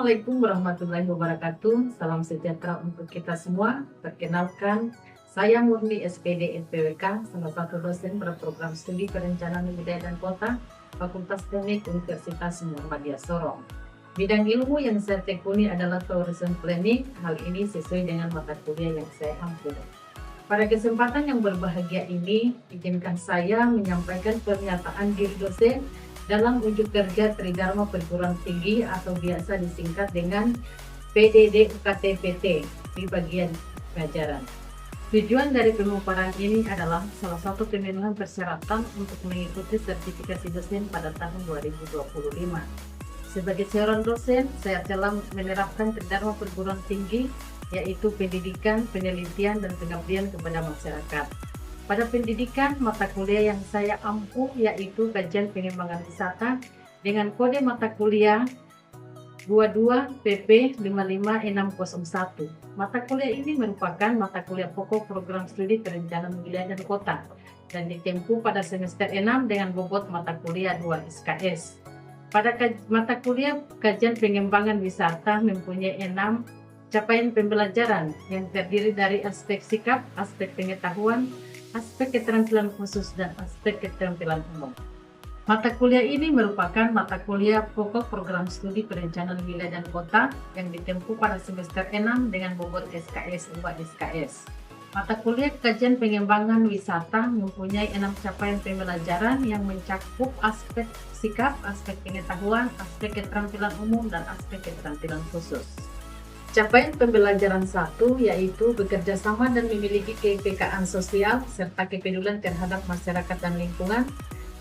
Assalamualaikum warahmatullahi wabarakatuh. Salam sejahtera untuk kita semua. Perkenalkan, saya Murni SPD FPWK, salah satu dosen berprogram studi perencanaan wilayah dan kota, Fakultas Teknik Universitas Muhammadiyah Sorong. Bidang ilmu yang saya tekuni adalah tourism planning. Hal ini sesuai dengan mata kuliah yang saya ambil. Pada kesempatan yang berbahagia ini, izinkan saya menyampaikan pernyataan diri dosen dalam ujuk kerja Tridharma Perguruan Tinggi atau biasa disingkat dengan PDD UKT-PT di bagian pelajaran. Tujuan dari pemaparan ini adalah salah satu pemenuhan persyaratan untuk mengikuti sertifikasi dosen pada tahun 2025. Sebagai seorang dosen, saya telah menerapkan Tridharma Perguruan Tinggi, yaitu pendidikan, penelitian, dan pengabdian kepada masyarakat. Pada pendidikan, mata kuliah yang saya ampuh yaitu kajian pengembangan wisata dengan kode mata kuliah 22 PP 55601. Mata kuliah ini merupakan mata kuliah pokok program studi perencanaan wilayah dan kota dan ditempuh pada semester 6 dengan bobot mata kuliah 2 SKS. Pada mata kuliah kajian pengembangan wisata mempunyai 6 capaian pembelajaran yang terdiri dari aspek sikap, aspek pengetahuan, aspek keterampilan khusus, dan aspek keterampilan umum. Mata kuliah ini merupakan mata kuliah pokok program studi perencanaan wilayah dan kota yang ditempuh pada semester 6 dengan bobot SKS 2 SKS. Mata kuliah kajian pengembangan wisata mempunyai 6 capaian pembelajaran yang mencakup aspek sikap, aspek pengetahuan, aspek keterampilan umum, dan aspek keterampilan khusus. Capaian pembelajaran 1 yaitu bekerja sama dan memiliki kepekaan sosial serta kepedulian terhadap masyarakat dan lingkungan.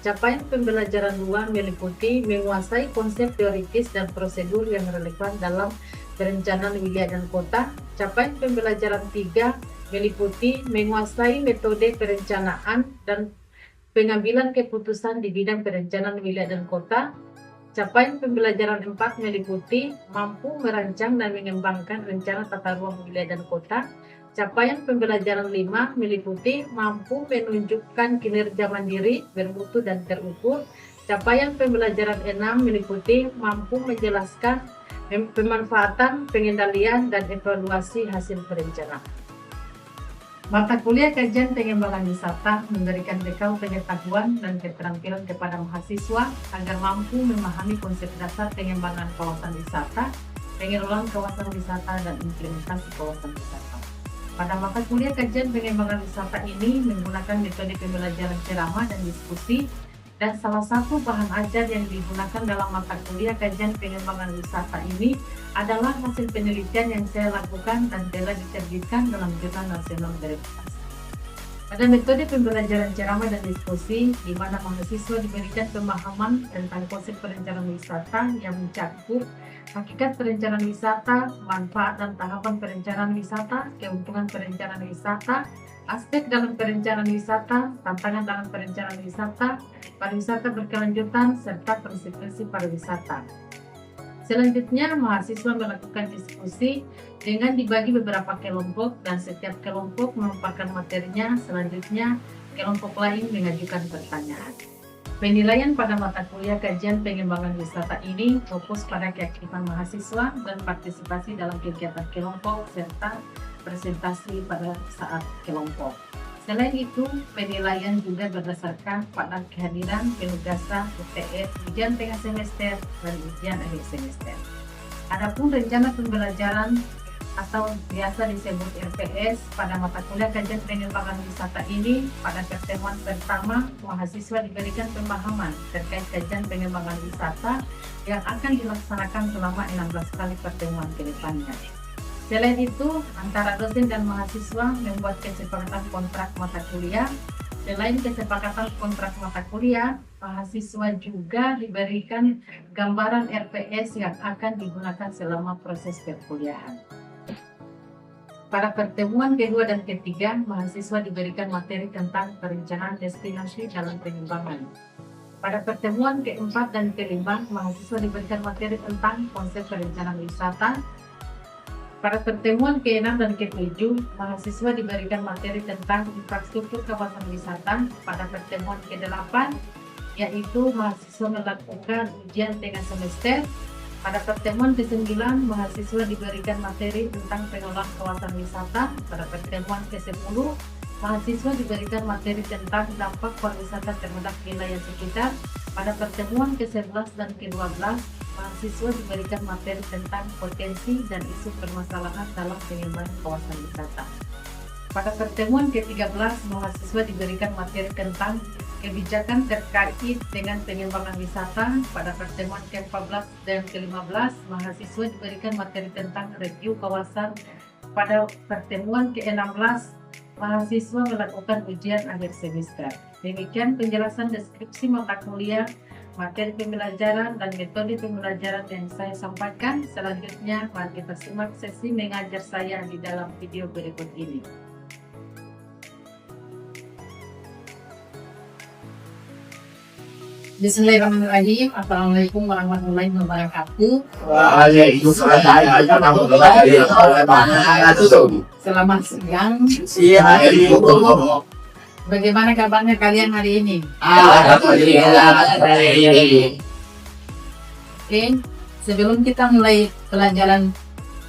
Capaian pembelajaran 2 meliputi menguasai konsep teoritis dan prosedur yang relevan dalam perencanaan wilayah dan kota. Capaian pembelajaran 3 meliputi menguasai metode perencanaan dan pengambilan keputusan di bidang perencanaan wilayah dan kota. Capaian pembelajaran 4 meliputi mampu merancang dan mengembangkan rencana tata ruang wilayah dan kota. Capaian pembelajaran 5 meliputi mampu menunjukkan kinerja mandiri, bermutu, dan terukur. Capaian pembelajaran 6 meliputi mampu menjelaskan pemanfaatan, pengendalian, dan evaluasi hasil perencanaan. Mata kuliah kajian pengembangan wisata memberikan bekal pengetahuan dan keterampilan kepada mahasiswa agar mampu memahami konsep dasar pengembangan kawasan wisata, pengelolaan kawasan wisata, dan implementasi kawasan wisata. Pada mata kuliah kajian pengembangan wisata ini menggunakan metode pembelajaran ceramah dan diskusi, dan salah satu bahan ajar yang digunakan dalam mata kuliah kajian pengembangan wisata ini adalah hasil penelitian yang saya lakukan dan telah diterbitkan dalam Jurnal Nasional Verifikasi. Pada metode pembelajaran ceramah dan diskusi, di mana mahasiswa diberikan pemahaman tentang konsep perencanaan wisata yang mencakup hakikat perencanaan wisata, manfaat dan tahapan perencanaan wisata, keuntungan perencanaan wisata, aspek dalam perencanaan wisata, tantangan dalam perencanaan wisata, pariwisata berkelanjutan, serta prinsip-prinsip pariwisata. Selanjutnya, mahasiswa melakukan diskusi dengan dibagi beberapa kelompok dan setiap kelompok memaparkan materinya. Selanjutnya, kelompok lain mengajukan pertanyaan. Penilaian pada mata kuliah kajian pengembangan wisata ini fokus pada keaktifan mahasiswa dan partisipasi dalam kegiatan kelompok serta presentasi pada saat kelompok. Selain itu, penilaian juga berdasarkan pada kehadiran penugasan, UTS, ujian tengah semester, dan ujian akhir semester. Adapun rencana pembelajaran atau biasa disebut RPS pada mata kuliah kajian pengembangan wisata ini, pada pertemuan pertama, mahasiswa diberikan pemahaman terkait kajian pengembangan wisata yang akan dilaksanakan selama 16 kali pertemuan ke depannya. Selain itu, antara dosen dan mahasiswa membuat kesepakatan kontrak mata kuliah. Selain kesepakatan kontrak mata kuliah, mahasiswa juga diberikan gambaran RPS yang akan digunakan selama proses perkuliahan. Pada pertemuan kedua dan ketiga, mahasiswa diberikan materi tentang perencanaan destinasi dalam pengembangan. Pada pertemuan keempat dan kelima, mahasiswa diberikan materi tentang konsep perencanaan wisata. Pada pertemuan ke-6 dan ke-7, mahasiswa diberikan materi tentang infrastruktur kawasan wisata. Pada pertemuan ke-8, yaitu mahasiswa melakukan ujian tengah semester. Pada pertemuan ke-9, mahasiswa diberikan materi tentang pengelolaan kawasan wisata. Pada pertemuan ke-10, mahasiswa diberikan materi tentang dampak pariwisata terhadap wilayah sekitar. Pada pertemuan ke-11 dan ke-12, mahasiswa diberikan materi tentang potensi dan isu permasalahan dalam pengembangan kawasan wisata. Pada pertemuan ke-13, mahasiswa diberikan materi tentang kebijakan terkait dengan pengembangan wisata. Pada pertemuan ke-14 dan ke-15, mahasiswa diberikan materi tentang review kawasan. Pada pertemuan ke-16, mahasiswa melakukan ujian akhir semester. Demikian penjelasan deskripsi mata kuliah, materi pembelajaran, dan metode pembelajaran yang saya sampaikan. Selanjutnya, mari kita simak sesi mengajar saya di dalam video berikut ini. Bismillahirrahmanirrahim. Assalamualaikum warahmatullahi wabarakatuh. Waalaikumsalam warahmatullahi wabarakatuh. Selamat siang. Siang. Bagaimana kabarnya kalian hari ini? Alhamdulillah. Oke, sebelum kita mulai pelajaran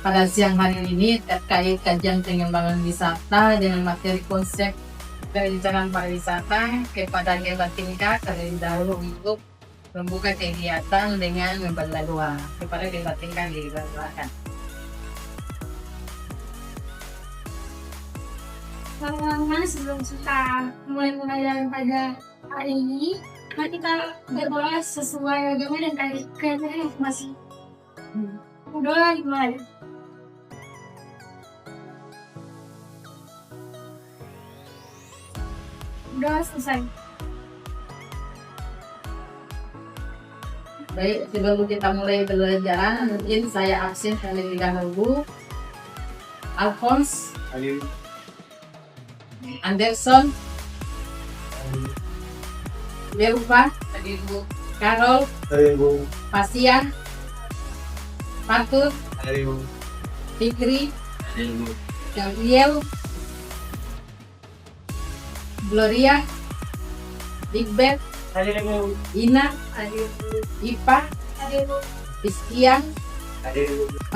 pada siang hari ini terkait kajian pengembangan wisata dengan materi konsep perencanaan pariwisata, kepada Dewan Tingkat terlebih dahulu untuk membuka kegiatan dengan membaca doa. Kepada Dewan Tingkat dipersilakan. Sebelum kita mulai pelajaran pada hari ini, mari kita berdoa sesuai agama dan keyakinan masing-masing. Doa dimulai. Udah selesai. Baik, sebelum kita mulai pelajaran, mungkin saya absen terlebih dahulu. Alphonse, Anderson, Berupa, Carol, Pasia, Fatur, Fikri, Gabriel, Gloria, Digbet, Ina, Ipa, Istian.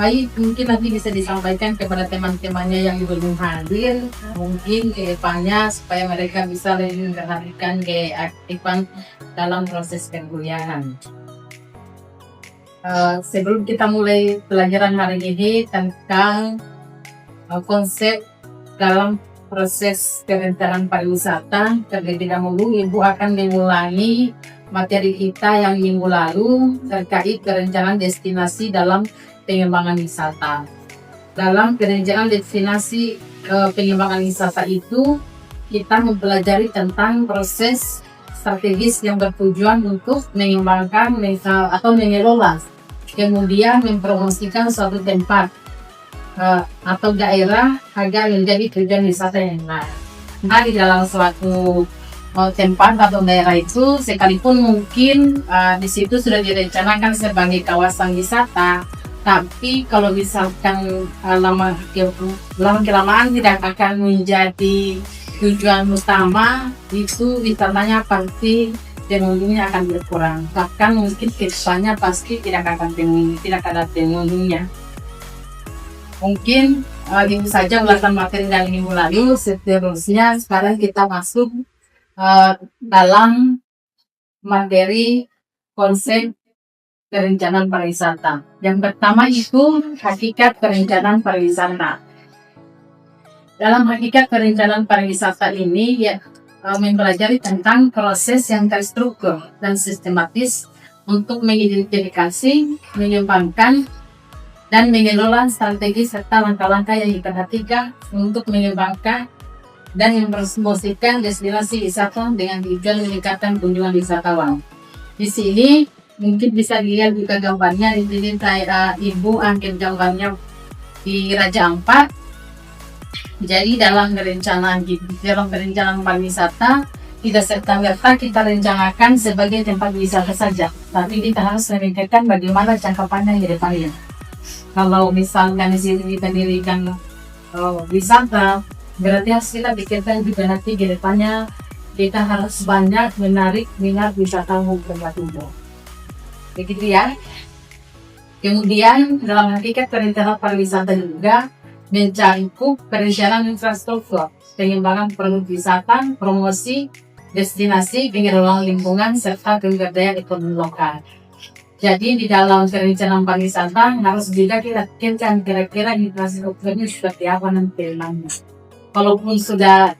Baik, mungkin nanti bisa disampaikan kepada teman-temannya yang belum hadir, mungkin ke depannya supaya mereka bisa lebih memperhatikan keaktifan dalam proses perkuliahan. Sebelum kita mulai pelajaran hari ini tentang konsep dalam proses perencanaan pariwisata, terlebih dahulu Ibu akan mengulangi materi kita yang minggu lalu terkait perencanaan destinasi dalam pengembangan wisata. Dalam perencanaan destinasi pengembangan wisata itu, kita mempelajari tentang proses strategis yang bertujuan untuk mengembangkan atau mengelola, kemudian mempromosikan suatu tempat atau daerah agar menjadi tujuan wisata yang lain. Nah, di dalam suatu tempat atau daerah itu, sekalipun mungkin di situ sudah direncanakan sebagai kawasan wisata, tapi kalau misalkan lama-kelamaan tidak akan menjadi tujuan utama, itu wisatanya pasti pengunjungnya akan berkurang. Bahkan mungkin kesannya pasti tidak ada pengunjungnya. Mungkin itu saja ulasan materi dari minggu lalu. Seterusnya sekarang kita masuk dalam materi konsep perencanaan pariwisata. Yang pertama itu hakikat perencanaan pariwisata. Dalam hakikat perencanaan pariwisata ini mempelajari tentang proses yang terstruktur dan sistematis untuk mengidentifikasi, mengembangkan, dan mengelola strategi serta langkah-langkah yang diperhatikan untuk mengembangkan dan mempromosikan destinasi wisata dengan tujuan meningkatkan kunjungan wisatawan. Di sini mungkin bisa dilihat juga gambarnya. Di sini saya Ibu ambil gambarnya di Raja Ampat. Jadi dalam perencanaan pariwisata tidak serta-merta kita rencanakan sebagai tempat wisata saja, tapi kita harus memikirkan bagaimana jangka panjang di depannya. Kalau misalkan di sini kita dirikan wisata, berarti harus kita pikirkan juga nanti ke depannya kita harus banyak menarik minat wisatawan berlaku. Begitu ya. Kemudian dalam hakikat perencanaan pariwisata juga mencakup perencanaan infrastruktur, pengembangan produk wisata, promosi, destinasi, pengelolaan lingkungan, serta pemberdayaan ekonomi lokal. Jadi di dalam perencanaan pariwisata harus juga kita pikirkan kira-kira infrastrukturnya seperti apa nanti. Walaupun sudah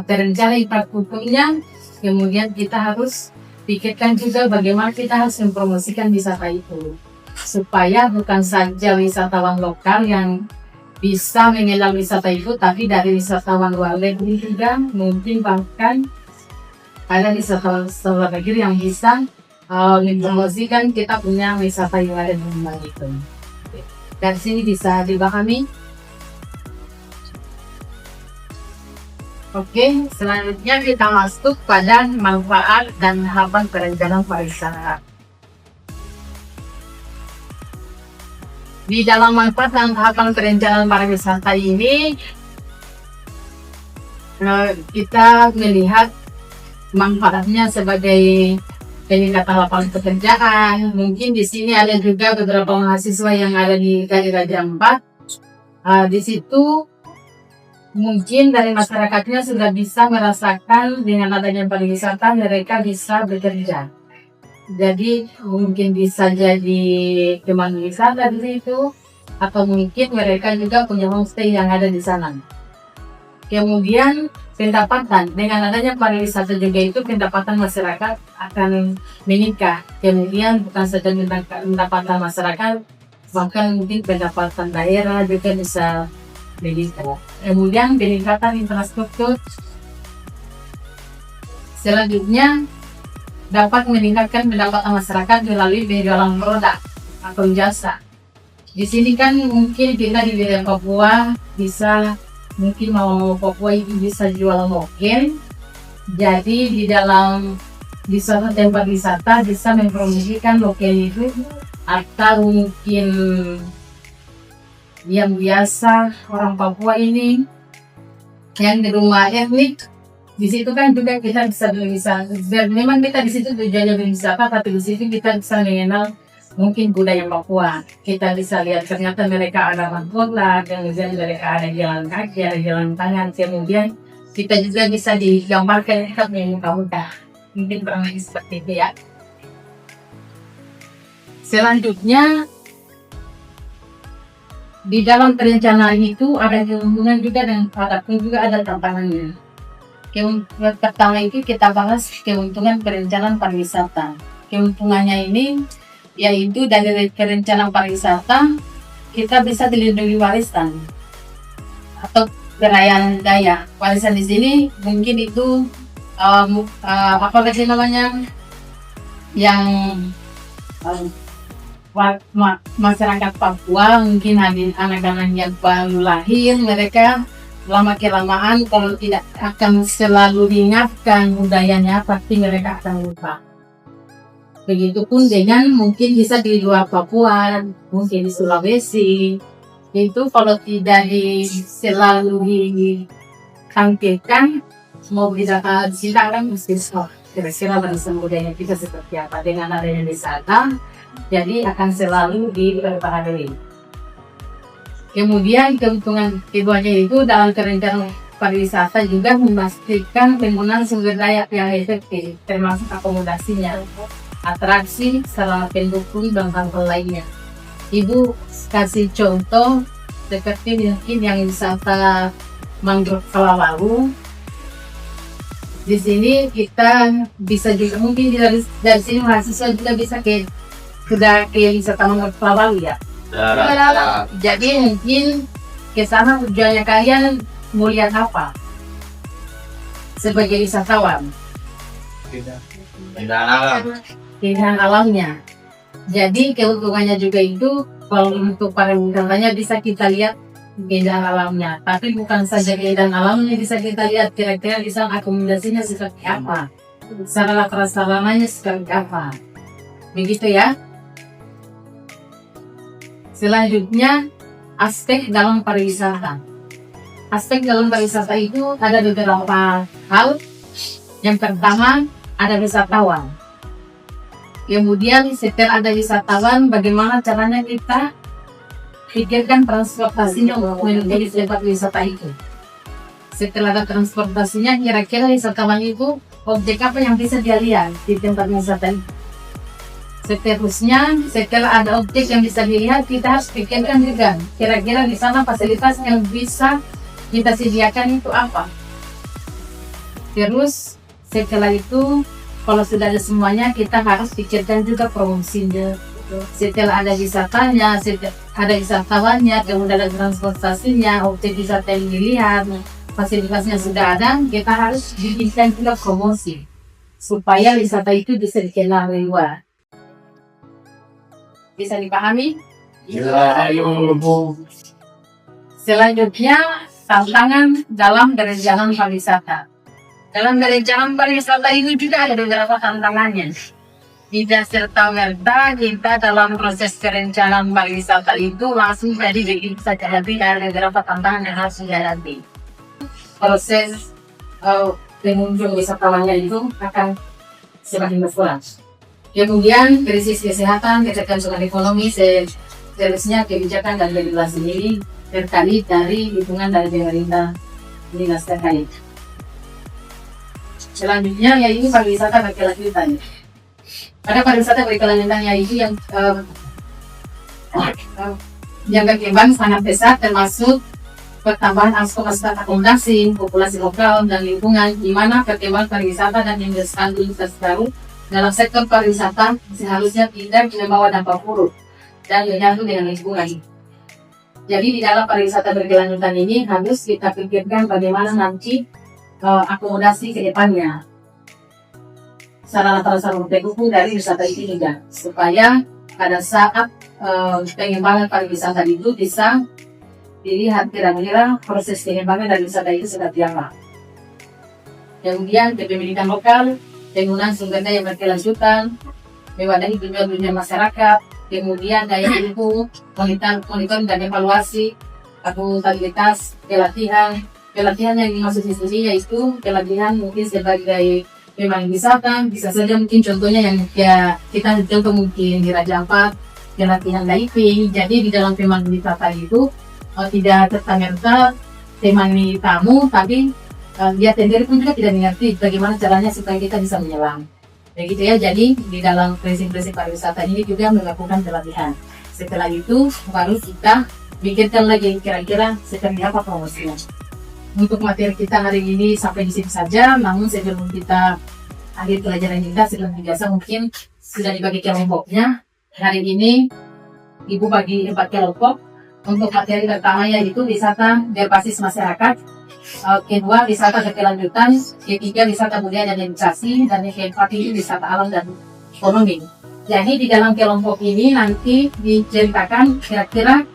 terencana infrastrukturnya, kemudian kita harus pikirkan juga bagaimana kita harus mempromosikan wisata itu. Supaya bukan saja wisatawan lokal yang bisa mengenal wisata itu, tapi dari wisatawan luar negeri juga mungkin bahkan ada wisatawan luar negeri yang bisa mempromosikan kita punya wisata yang ada di rumah itu. Dari sini bisa dipahami. Oke, selanjutnya kita masuk pada manfaat dan harapan perencanaan pariwisata. Di dalam manfaat dan tahapan perencanaan pariwisata ini, kita melihat manfaatnya sebagai peningkatan lapangan pekerjaan. Mungkin di sini ada juga beberapa mahasiswa yang ada di Raja Ampat. Di situ mungkin dari masyarakatnya sudah bisa merasakan dengan adanya pariwisata mereka bisa bekerja. Jadi mungkin bisa jadi pemandu wisata di situ, atau mungkin mereka juga punya homestay yang ada di sana. Kemudian pendapatan, dengan adanya pariwisata juga itu pendapatan masyarakat akan meningkat. Kemudian bukan saja pendapatan masyarakat, bahkan mungkin pendapatan daerah juga bisa meningkat. Kemudian peningkatan infrastruktur. Selanjutnya dapat meningkatkan pendapatan masyarakat melalui penjualan produk atau jasa. Di sini kan mungkin kita di wilayah Papua bisa mungkin mau Papua itu bisa jual moken. Jadi di suatu tempat wisata bisa mempromosikan moken itu, atau mungkin yang biasa orang Papua ini yang di rumah etnik. Di situ kan juga kita bisa berwisata. Memang kita di situ tujuannya berwisata, tapi di situ kita bisa mengenal mungkin budaya Papua. Kita bisa lihat ternyata mereka ada mangkota, kemudian mereka ada jalan kaki, ada jalan tangan. Kemudian kita juga bisa digambarkan dengan muka-muka. Mungkin kurang lebih seperti itu ya. Selanjutnya, di dalam perencanaan itu ada keuntungan juga dan juga ada tantangannya. Pertama itu kita bahas keuntungan perencanaan pariwisata. Keuntungannya ini yaitu dari perencanaan pariwisata kita bisa dilindungi warisan atau perayaan budaya. Warisan di sini mungkin itu apa sih namanya, yang masyarakat Papua mungkin anak-anak yang baru lahir, mereka lama kelamaan kalau tidak akan selalu diingatkan budayanya, pasti mereka akan lupa. Begitupun dengan mungkin bisa di luar Papua, mungkin di Sulawesi, itu kalau tidak selalu ditampilkan, mau bisa kan mesti kira-kira warisan budaya kita seperti apa. Dengan adanya wisata, jadi akan selalu diperbaharui. Kemudian keuntungan keduanya itu dalam perencanaan pariwisata juga memastikan penggunaan sumber daya yang efektif, termasuk akomodasinya, atraksi, sarana pendukung dan hal-hal lainnya. Ibu kasih contoh seperti mungkin yang wisata mangrove Kalawaru. Di sini kita bisa juga mungkin dari sini mahasiswa juga bisa ke wisata mangrove Kalawaru ya. Jadi mungkin ke sana tujuannya kalian mau lihat apa sebagai wisatawan? Keindahan alamnya. Jadi keuntungannya juga itu kalau untuk para wisatanya bisa kita lihat keindahan alamnya. Tapi bukan saja keindahan alamnya, bisa kita lihat kira-kira di sana akomodasinya seperti apa, sarana prasarananya seperti apa. Begitu ya. Selanjutnya, aspek dalam pariwisata. Aspek dalam pariwisata itu ada beberapa hal. Yang pertama, ada wisatawan. Kemudian setelah ada wisatawan, bagaimana caranya kita pikirkan transportasinya untuk menjadi tempat wisata itu. Setelah ada transportasinya, kira-kira wisatawan itu objek apa yang bisa dia lihat di tempat wisata itu. Seterusnya, setelah ada objek yang bisa dilihat, kita harus pikirkan juga kira-kira di sana fasilitas yang bisa kita sediakan itu apa. Terus setelah itu, kalau sudah ada semuanya, kita harus pikirkan juga promosinya. Setelah ada wisatanya, ada wisatawannya, kemudian ada transportasinya, objek wisata yang dilihat, fasilitasnya sudah ada, kita harus bikinkan juga promosi supaya wisata itu bisa dikenal luar. Bisa dipahami? Selanjutnya, tantangan dalam perencanaan pariwisata. Dalam perencanaan pariwisata itu juga ada beberapa tantangannya. Tidak serta-merta kita dalam proses perencanaan pariwisata itu langsung jadi begitu saja, tapi ada beberapa tantangan yang harus dihadapi. Proses pengunjung wisatawannya itu akan semakin berkurang. Kemudian krisis kesehatan, ketergantungan ekonomi, seterusnya kebijakan dan regulasi ini terkait dari hitungan dari pemerintah dinas terkait. Selanjutnya yaitu pariwisata berkelanjutan. Pada pariwisata berkelanjutan yaitu yang berkembang sangat pesat, termasuk pertambahan kapasitas akomodasi, populasi lokal dan lingkungan, di mana perkembangan pariwisata dan industri baru dalam sektor pariwisata seharusnya tidak membawa dampak buruk dan menyatu dengan lingkungan. Jadi di dalam pariwisata berkelanjutan ini harus kita pikirkan bagaimana nanti akomodasi ke depannya, sarana prasarana pendukung dari wisata itu juga, supaya pada saat pengembangan pariwisata itu bisa dilihat kira-kira proses pengembangan dari wisata itu seperti apa. Kemudian kepemilikan lokal, penggunaan sumber daya berkelanjutan, mewadahi tujuan masyarakat, kemudian daya dukung, monitoring dan evaluasi, akuntabilitas, pelatihan yang dimaksud di sini yaitu pelatihan mungkin sebagai pemandu wisata, bisa saja mungkin contohnya yang kita contoh mungkin di Raja Ampat, pelatihan diving. Jadi di dalam pemandu wisata itu tidak serta-merta temani tamu, tapi dia sendiri pun juga tidak mengerti bagaimana caranya supaya kita bisa menyelam. Begitu ya, jadi di dalam prinsip-prinsip pariwisata ini juga melakukan pelatihan. Setelah itu baru kita pikirkan lagi kira-kira seperti apa promosinya. Untuk materi kita hari ini sampai di sini saja, namun sebelum kita akhir pelajaran kita, sebelum biasa mungkin sudah dibagi kelompoknya. Hari ini Ibu bagi 4 kelompok. Untuk materi pertama yaitu wisata berbasis masyarakat, kedua wisata berkelanjutan, ketiga wisata budaya dan edukasi, dan yang keempat ini wisata alam dan ekonomi. Jadi di dalam kelompok ini nanti diceritakan kira-kira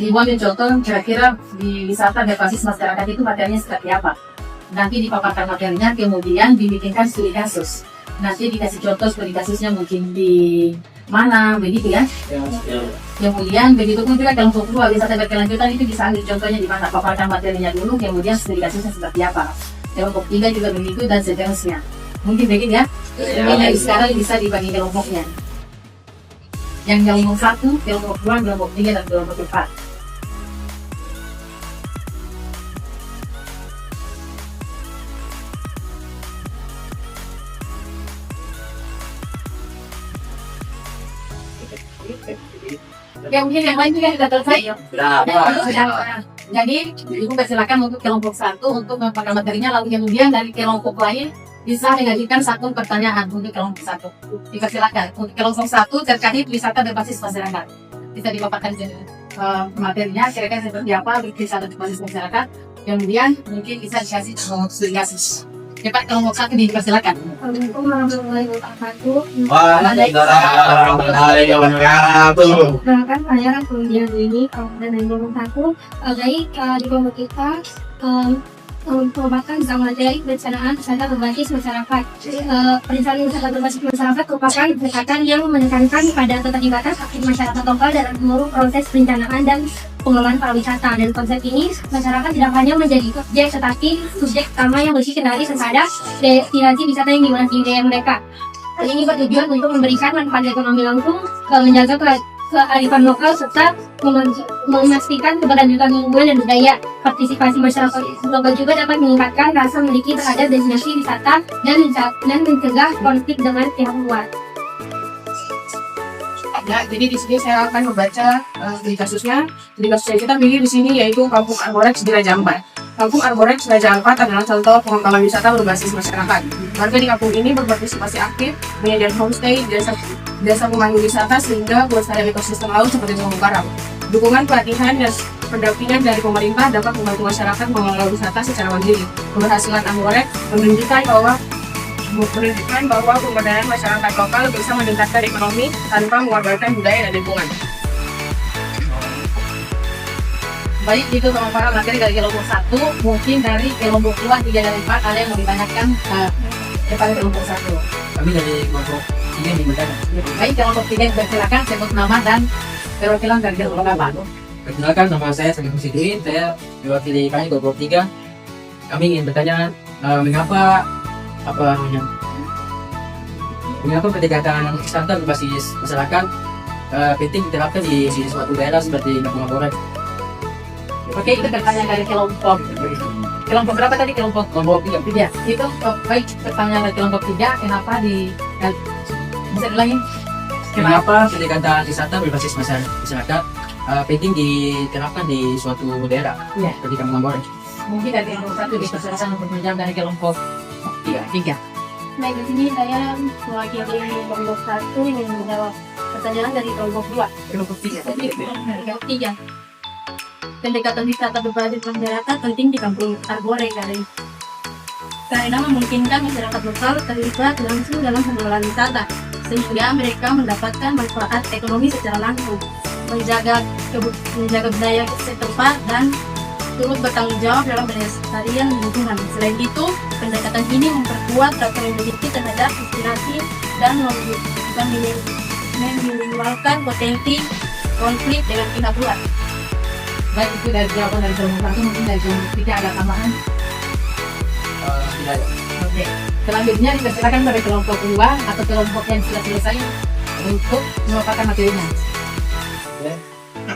dibuat contoh kira-kira di wisata berbasis masyarakat itu materinya seperti apa. Nanti dipaparkan materinya, kemudian dibikinkan studi kasus. Nanti dikasih contoh studi kasusnya mungkin di mana, begitu ya. Kemudian begitu pun juga kelompok kedua wisata berkelanjutan itu bisa ambil contohnya di mana, paparkan materinya dulu, kemudian studi kasusnya seperti apa. Kelompok 3 juga begitu dan seterusnya. Mungkin begitu ya. Jadi sekarang bisa dibagi kelompoknya. Yang kelompok 1, kelompok 2, kelompok 3 dan kelompok 4. Ya mungkin yang lain juga sudah selesai. Jadi Ibu persilakan untuk kelompok 1 untuk memaparkan materinya, lalu kemudian dari kelompok lain bisa mengajukan 1 pertanyaan untuk kelompok 1. Dipersilakan. Untuk kelompok 1 terkait wisata berbasis masyarakat. Bisa dipaparkan materinya kira-kira seperti apa wisata berbasis masyarakat. Kemudian mungkin bisa dikasih studi kasus. Cepat kelompok 1 dipersilakan. Assalamualaikum warahmatullahi wabarakatuh. Perkenalkan saya kuliah ini dan kelompok 1. Jadi di kelompok kita merupakan tentang materi perencanaan wisata berbasis masyarakat. Perencanaan wisata berbasis masyarakat merupakan pendekatan yang menekankan pada keterlibatan aktif masyarakat lokal dalam seluruh proses perencanaan dan pengembangan pariwisata. Dan konsep ini masyarakat tidak hanya menjadi objek, tetapi subjek utama yang berisi kendali kepada destinasi wisata yang dimiliki mereka. Hal ini bertujuan untuk memberikan manfaat ekonomi langsung, menjaga kearifan lokal serta memastikan keberlanjutan lingkungan dan budaya. Partisipasi masyarakat lokal juga dapat meningkatkan rasa memiliki terhadap destinasi wisata dan mencegah konflik dengan pihak luar. Ya, jadi di sini saya akan membaca studi kasusnya. Studi kasus yang kita pilih di sini yaitu Kampung Arborex di Raja Ampat. Kampung Arborex Raja Ampat adalah contoh pengembangan wisata berbasis masyarakat. Warga di kampung ini berpartisipasi aktif menyediakan homestay, jasa pemandu wisata sehingga melestarikan ekosistem laut seperti terumbu karang. Dukungan pelatihan dan pendampingan dari pemerintah dapat membantu masyarakat mengelola wisata secara mandiri. Keberhasilan Arborex menunjukkan bahwa pemberdayaan masyarakat lokal bisa meningkatkan ekonomi tanpa mengorbankan budaya dan lingkungan. Baik, itu sama para materi dari kelompok 1, mungkin dari kelompok 2, 3 dan 4 ada yang mau ditanyakan kepada kelompok 1. Kami dari kelompok 3 yang bertanya. Baik, kelompok 3 silakan sebut nama dan perwakilan dari kelompok 4. Perkenalkan, nama saya Salim Sidin, saya mewakili kami kelompok 3. Kami ingin bertanya mengapa pendekatan wisata berbasis masyarakat penting diterapkan di suatu daerah seperti Kampung Arborex. Oke, itu pertanyaan dari kelompok berapa tadi? Kelompok 3. Itu baik, pertanyaan dari kelompok 3, kenapa bisa diulangi? Kenapa pendekatan wisata berbasis masyarakat penting diterapkan di suatu daerah seperti Kampung Arborex? Mungkin dari kelompok 1 dipersilakan untuk menjawab dari kelompok 3. Baik, di sini saya mewakili kelompok 1 yang menjawab pertanyaan dari kelompok 2. Kelompok 3. Kelompok 3. Pendekatan wisata berbasis masyarakat penting di Kampung Arborex karena memungkinkan masyarakat lokal terlibat langsung dalam pengelolaan wisata sehingga mereka mendapatkan manfaat ekonomi secara langsung, menjaga budaya setempat dan turut bertanggung jawab dalam pelestarian lingkungan. Selain itu, pendekatan ini memperkuat rasa memiliki terhadap destinasi dan meminimalkan potensi konflik dengan pihak luar. Baik, itu dari jawaban dari kelompok 1, mungkin dari kelompok 3 ada tambahan. Tidak ada. Oke, selanjutnya dipersilakan dari kelompok 2 atau kelompok yang sudah selesai untuk memaparkan materinya.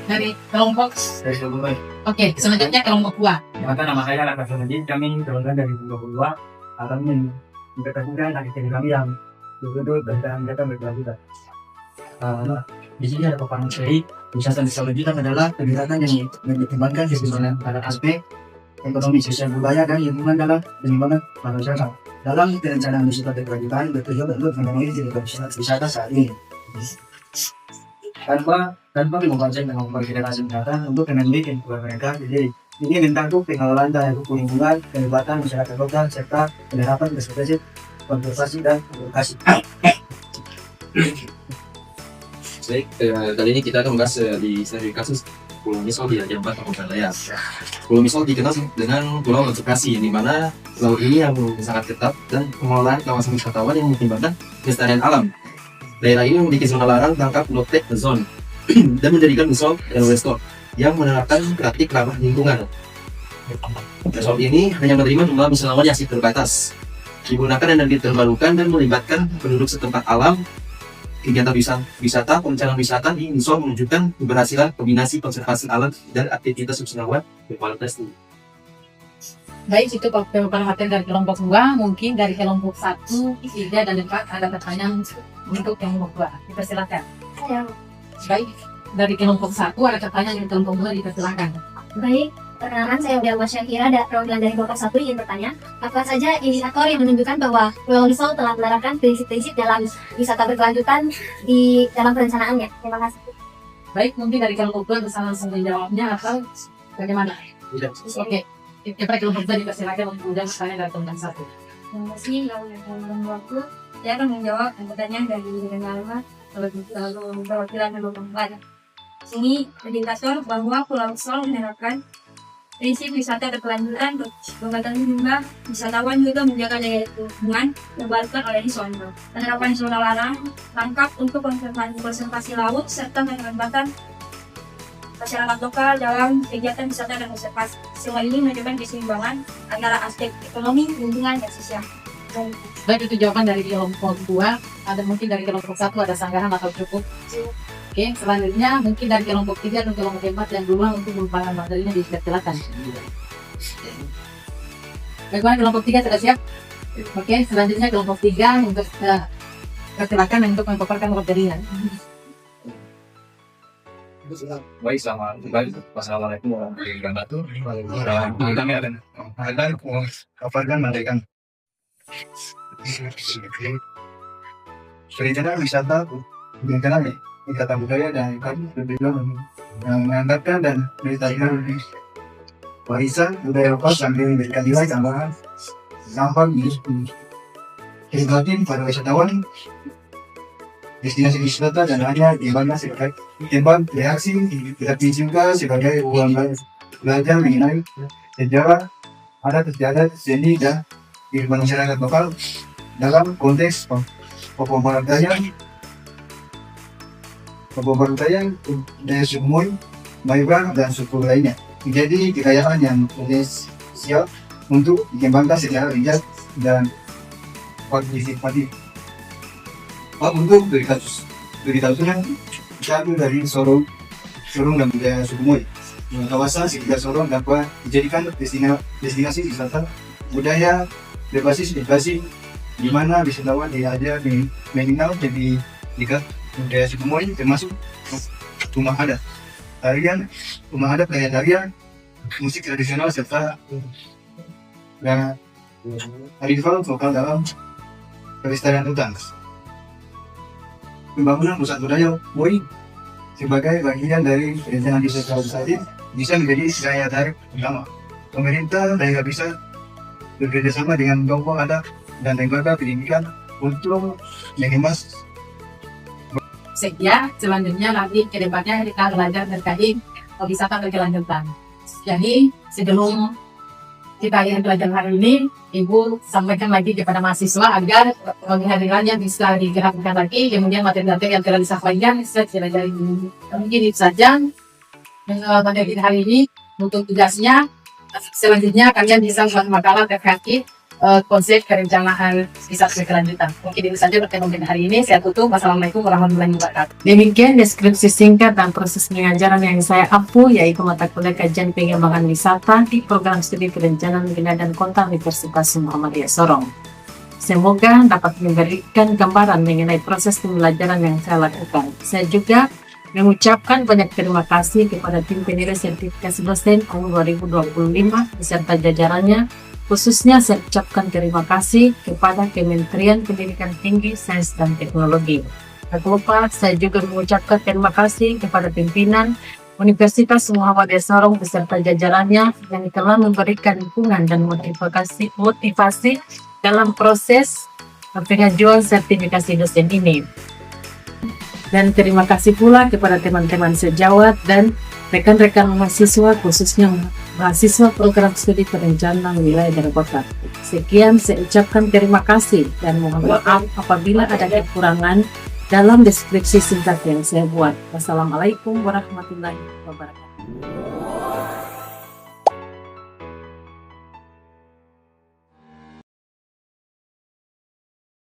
Dari kelompok. Oke, selanjutnya kelompok 2. Perkenalkan, nama saya Laka Sonajin, kami keluarga dari kelompok 2 akan mempertahankan aktivitas kami yang betul tentang data berkelanjutan. Di sini ada paparan materi wisata berkelanjutan adalah kegiatan yang mempertimbangkan keseimbangan pada aspek ekonomi, sosial, budaya, dan lingkungan dalam pengembangan pariwisata. Dalam perencanaan wisata berkelanjutan bertujuan untuk memenuhi kebutuhan wisata saat ini. Tanpa mempercayai dengan generasi mendatang untuk mendidik lingkungan mereka sendiri. Ini tentang pengelolaan daya lingkungan, kelibatan masyarakat lokal, serta penerapan perspektif konservasi dan edukasi. Baik, kali ini kita akan membahas di seri kasus Pulau Misol di Raja Ampat, Kabupaten Layak. Pulau Misol dikenal dengan pulau konservasi, di mana pulau ini yang sangat ketat dan pengelolaan kawasan wisatawan yang mempertimbangkan kelestarian alam. Daerah ini memiliki zona larang tangkap low-tech zone dan menjadikan Misol dan resort yang menerapkan praktik ramah lingkungan. Resort ini hanya menerima jumlah wisatawan yang terbatas, digunakan energi terbarukan dan melibatkan penduduk setempat alam. Kegiatan wisata, perencanaan wisata di Misol menunjukkan keberhasilan kombinasi konservasi alam dan aktivitas sustainable berkualitas tinggi. Baik, itu pemaparan materi dari kelompok 2. Mungkin dari kelompok 1, 3 dan 4 ada pertanyaan untuk kelompok 2. Dipersilakan. Baik, dari kelompok 1 ada pertanyaan, dari kelompok 2 dipersilakan. Baik, perkenalkan saya Udah Syakira, perwakilan dari kelompok 1 ingin bertanya, apa saja indikator yang menunjukkan bahwa Pulau Misol telah menerapkan prinsip-prinsip dalam wisata berkelanjutan di dalam perencanaannya? Terima kasih. Baik, mungkin dari kelompok 2 bisa langsung menjawabnya atau bagaimana? Oke, kepada kelompok 2 dipersilakan untuk menjawab pertanyaan dari kelompok 1. Terima kasih, dalam waktu saya akan menjawab pertanyaan dari Renalma perwakilan kelompok 4. Ini indikator bahwa Pulau Misol menerapkan prinsip wisata berkelanjutan, membatasi jumlah wisatawan juga menjaga daya lingkungan dibatalkan oleh zona. Penerapan zona larang tangkap untuk konservasi laut serta penempatan masyarakat lokal dalam kegiatan wisata dan konservasi. Semua ini menunjukkan keseimbangan antara aspek ekonomi, lingkungan, dan sosial. Baik, itu jawaban dari kelompok 2. Ada mungkin dari kelompok 1 ada sanggahan atau cukup. Oke, selanjutnya mungkin dari kelompok 3 dan kelompok 4 yang duluan untuk merupakan materinya dipersilakan. Bagaimana kelompok 3 sudah siap? Oke, selanjutnya kelompok 3 untuk silakan untuk memaparkan materinya. Baik, selamat kembali. Wassalamualaikum warahmatullahi wabarakatuh. Kami akan paparkan mereka perencanaan wisata mengenai wisata budaya dan kami bertujuan yang mengangkatkan dan melestarikan warisan budaya lokal sambil memberikan nilai tambahan dampak edukatif pada wisatawan destinasi wisata dan hanya dimana sebagai tempat reaksi, tetapi juga sebagai ruang belajar mengenai sejarah, adat istiadat, seni dan kehidupan masyarakat lokal dalam konteks pemberdayaan budaya suku Moi, Baibran dan suku lainnya. Menjadi kekayaan yang potensial untuk dikembangkan secara bijak dan partisipatif. Untuk dari kasusnya satu dari Sorong dan budaya suku Moi. Kawasan sekitar Sorong dapat dijadikan destinasi wisata budaya berbasis edukasi di mana wisatawan diajar mengenal jadi dekat budaya suku Moi, termasuk rumah adat, tarian, musik tradisional serta arifan lokal dalam pelestarian hutan. Pembangunan pusat budaya Moi sebagai bagian dari rencana desa Kalsari bisa menjadi daya tarik utama. Pemerintah daerah bisa bekerjasama dengan kelompok adat dan lembaga pendidikan untuk mengemas. Sekian, selanjutnya nanti ke depannya kita belajar terkait wisata berkelanjutan. Jadi sebelum kita belajar hari ini, Ibu sampaikan lagi kepada mahasiswa agar kehadirannya bisa digerakkan lagi, kemudian materi-materi yang telah disampaikan bisa dipelajari. Mungkin itu saja materi hari ini. Untuk tugasnya, selanjutnya kalian bisa membuat makalah terkait konsep perencanaan wisata berkelanjutan. Mungkin itu saja pertemuan hari ini. Saya tutup. Wassalamualaikum warahmatullahi wabarakatuh. Demikian deskripsi singkat dan proses pengajaran yang saya ampu, yaitu mata kuliah kajian pengembangan wisata di program studi perencanaan wilayah dan kota Universitas Muhammadiyah Sorong. Semoga dapat memberikan gambaran mengenai proses pembelajaran yang saya lakukan. Saya juga mengucapkan banyak terima kasih kepada tim penilai sertifikasi dosen tahun 2025 beserta jajarannya. Khususnya saya ucapkan terima kasih kepada Kementerian Pendidikan Tinggi, Sains dan Teknologi. Tak lupa saya juga mengucapkan terima kasih kepada pimpinan Universitas Muhammadiyah Sorong beserta jajarannya yang telah memberikan dukungan dan motivasi dalam proses pengajuan sertifikasi dosen ini. Dan terima kasih pula kepada teman-teman sejawat dan rekan-rekan mahasiswa, khususnya mahasiswa program studi perencanaan wilayah dan kota. Sekian, saya ucapkan terima kasih dan mohon maaf apabila ada kekurangan dalam deskripsi singkat yang saya buat. Wassalamualaikum warahmatullahi wabarakatuh.